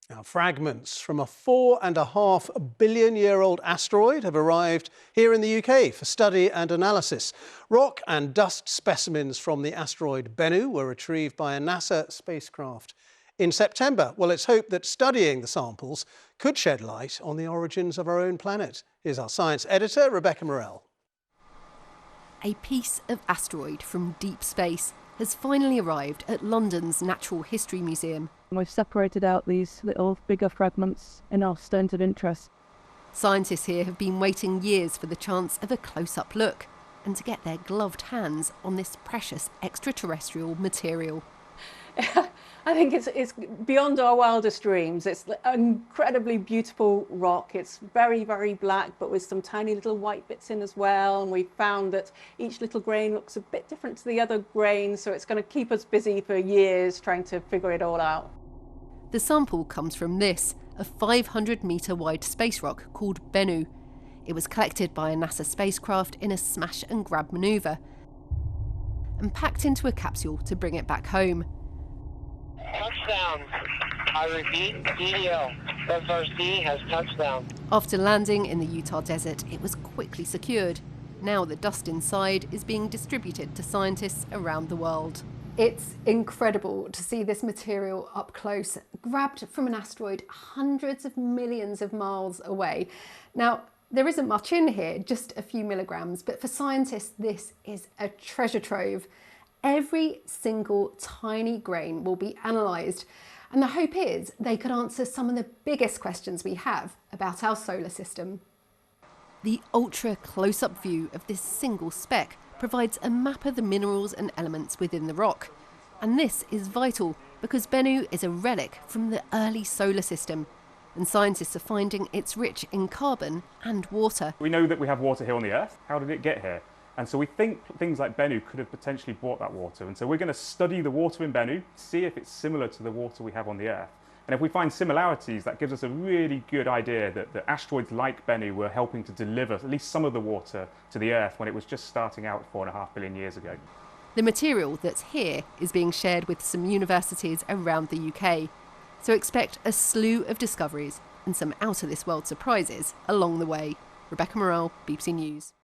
Now, fragments from a 4.5 billion-year-old asteroid have arrived here in the UK for study and analysis. Rock and dust specimens from the asteroid Bennu were retrieved by a NASA spacecraft in September. Well, it's hoped that studying the samples could shed light on the origins of our own planet. Here's our science editor, Rebecca Morell. A piece of asteroid from deep space has finally arrived at London's Natural History Museum. We've separated out these little bigger fragments in our stones of interest. Scientists here have been waiting years for the chance of a close-up look and to get their gloved hands on this precious extraterrestrial material. I think it's beyond our wildest dreams. It's an incredibly beautiful rock. It's very, very black, but with some tiny little white bits in as well. And we found that each little grain looks a bit different to the other grains, so it's going to keep us busy for years trying to figure it all out. The sample comes from this, a 500-metre wide space rock called Bennu. It was collected by a NASA spacecraft in a smash and grab manoeuvre and packed into a capsule to bring it back home. Touchdown. I repeat, DDL. FRC has touchdown. After landing in the Utah desert, it was quickly secured. Now the dust inside is being distributed to scientists around the world. It's incredible to see this material up close, grabbed from an asteroid hundreds of millions of miles away. Now, there isn't much in here, just a few milligrams, but for scientists, this is a treasure trove. Every single tiny grain will be analysed, and the hope is they could answer some of the biggest questions we have about our solar system. The ultra close-up view of this single speck provides a map of the minerals and elements within the rock. And this is vital because Bennu is a relic from the early solar system, and scientists are finding it's rich in carbon and water. We know that we have water here on the Earth. How did it get here? And so we think things like Bennu could have potentially brought that water. And so we're going to study the water in Bennu, see if it's similar to the water we have on the Earth. And if we find similarities, that gives us a really good idea that the asteroids like Bennu were helping to deliver at least some of the water to the Earth when it was just starting out 4.5 billion years ago. The material that's here is being shared with some universities around the UK. So expect a slew of discoveries and some out-of-this-world surprises along the way. Rebecca Morell, BBC News.